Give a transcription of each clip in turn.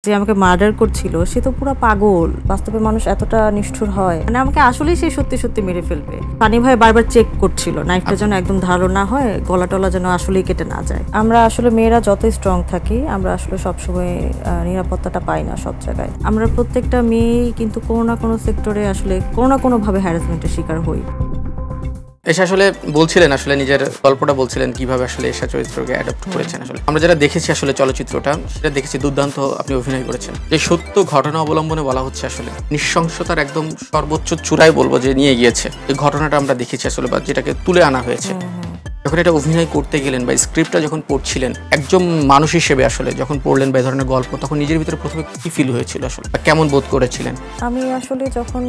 যে আমাকে মার্ডার করছিল সে তো পুরো পাগল। বাস্তবে মানুষ এতটা নিষ্ঠুর হয়, মানে আমাকে আসলেই সে সত্যি সত্যি মেরে ফেলবে। সানি ভাই বারবার চেক করছিল নাইফটা যেন একদম ধারালো না হয়, গলা টলা যেন আসলেই কেটে না যায়। আমরা আসলে মেয়েরা যতই স্ট্রং থাকি আমরা আসলে সবসময় নিরাপত্তাটা পাই না সব জায়গায়। আমরা প্রত্যেকটা মেয়েই কিন্তু কোনো না কোনো সেক্টরে আসলে কোনো না কোনোভাবে হ্যারাসমেন্টের শিকার হই। এসা আসলে বলছিলেন, আসলে নিজের গল্পটা বলছিলেন কিভাবে আসলে এসা চরিত্রকে অ্যাডাপ্ট করেছেন। আসলে আমরা যারা দেখেছি আসলে চলচ্চিত্রটা, সেটা দেখেছি দুর্দান্ত আপনি অভিনয় করেছেন। যে সত্য ঘটনা অবলম্বনে বলা হচ্ছে, আসলে নৃশংসতার একদম সর্বোচ্চ চূড়ায় বলবো যে নিয়ে গিয়েছে এই ঘটনাটা আমরা দেখেছি আসলে, বা যেটাকে তুলে আনা হয়েছে। যখন এটা অভিনয় করতে গেলেন বা স্ক্রিপ্টটা যখন পড়ছিলেন, একজন মানুষ হিসেবে আসলে যখন পড়লেন বা এই ধরনের গল্প, তখন নিজের ভিতরে প্রথমে কি ফিল হয়েছিল আসলে, বা কেমন বোধ করেছিলেন? আমি আসলে যখন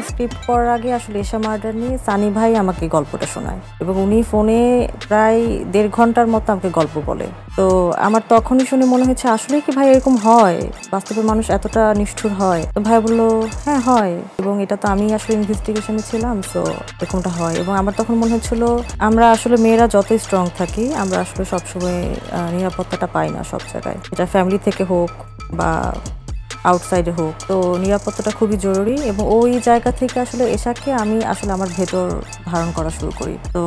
স্ক্রিপ্ট পড়ার আগে আসলে এশা মার্ডার নিয়ে সানি ভাই আমাকে গল্পটা শোনায় এবং উনি ফোনে প্রায় 1.5 ঘন্টার মতো আমাকে গল্প বলে। তো আমার তখনই শুনে মনে হচ্ছে আসলে কি ভাই এরকম হয়, বাস্তবে মানুষ এতটা নিষ্ঠুর হয়? তো ভাই বললো হ্যাঁ হয়, এবং এটা তো আমি আসলে ইনভেস্টিগেশনে ছিলাম, সো এরকমটা হয়। এবং আমার তখন মনে হচ্ছিল আমরা আসলে মেয়েরা যতই স্ট্রং থাকি আমরা আসলে সবসময় নিরাপত্তাটা পাই না সব জায়গায়, এটা ফ্যামিলি থেকে হোক বা আউটসাইডে হোক। তো নিরাপত্তাটা খুবই জরুরি, এবং ওই জায়গা থেকে আসলে এশাকে আমি আসলে আমার ভেতর ধারণ করা শুরু করি। তো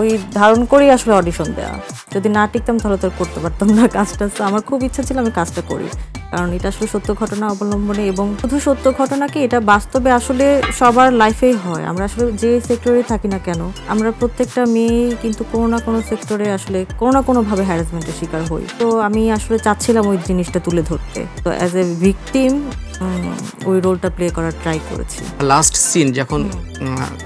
ওই ধারণ করেই আসলে অডিশন দেওয়া। যদি না টিকতাম তাহলে তো করতে পারতাম না কাজটা। আমার খুব ইচ্ছা ছিল আমি কাজটা করি, কারণ এটা আসলে সত্য ঘটনা অবলম্বনে, এবং শুধু সত্য ঘটনা কি, এটা বাস্তবে আসলে সবার লাইফেই হয়। আমরা আসলে যে সেক্টরে থাকি না কেন, আমরা প্রত্যেকটা মেয়েই কিন্তু কোনো না কোনো সেক্টরে আসলে কোনো না কোনোভাবে হ্যারাসমেন্টের শিকার হই। তো আমি আসলে চাচ্ছিলাম ওই জিনিসটা তুলে ধরতে, তো অ্যাজ এ ভিকটিম ওই রোলটা প্লে করার ট্রাই করেছি। লাস্ট সিন যখন,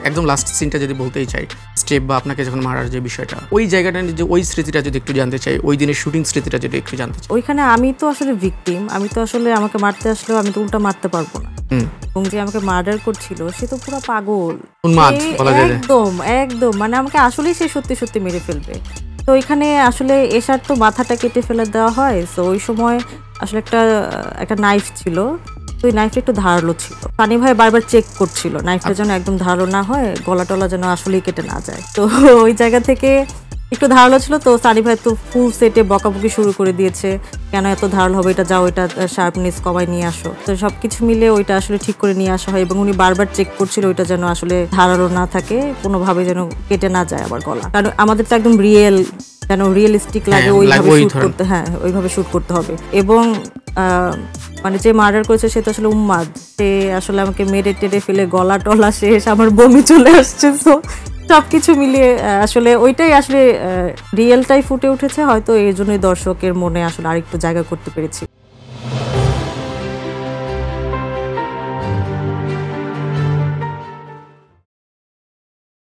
একদম লাস্ট সিনটা যদি বলতেই চাই, স্টেপ বা আপনাকে যখন মারার যে বিষয়টা, ওই জায়গাটা যে ওই স্মৃতিটা যদি একটু জানতে চাই, ওই দিনের শুটিং স্মৃতিটা যদি একটু জানতে চাই। ওইখানে আমি তো আসলে ভিকটিম, আমি তো আসলে আমাকে মারতে আসলেও আমি তো উল্টা মারতে পারবো না, এবং যে আমাকে মার্ডার করছিল সে তো পুরো পাগল, একদম একদম, মানে আমাকে আসলেই সে সত্যি সত্যি মেরে ফেলবে। তো ওইখানে আসলে এশার তো মাথাটা কেটে ফেলে দেওয়া হয়। তো ওই সময় আসলে একটা নাইফ ছিল, তো ওই নাইফটা একটু ধারালো ছিল। সানি ভাই বারবার চেক করছিল নাইফটা যেন একদম ধারালো না হয়, গলা টলা যেন আসলেই কেটে না যায়। তো ওই জায়গা থেকে একটু ধারালো ছিল, তো সানি ভাই তো ফুল সেটে বকাবকি শুরু করে দিয়েছে, কেন এত ধারালো হবে, এটা যাও, এটা শার্পনেস কমায় নিয়ে আসো। তো সবকিছু মিলে ওইটা আসলে ঠিক করে নিয়ে আসা হয়, এবং উনি বারবার চেক করছিল ওইটা যেন আসলে ধারালো না থাকে, কোনোভাবে যেন কেটে না যায় আবার গলা, কারণ আমাদের তো একদম যেন রিয়েলিস্টিক লাগে ওইভাবে শুট করতে, হ্যাঁ ওইভাবে শুট করতে হবে। এবং মানে যে মার্ডার করেছে সে তো আসলে উম্মাদ, সে আসলে আমাকে মেরে টেরে ফেলে গলা টলা শেষ, আমার বমি চলে আসছে। তো সবকিছু মিলিয়ে আসলে ওইটাই আসলে রিয়েলটাই ফুটে উঠেছে, হয়তো এই জন্যই দর্শকের মনে আসলে আরেকটু জায়গা করতে পেরেছি।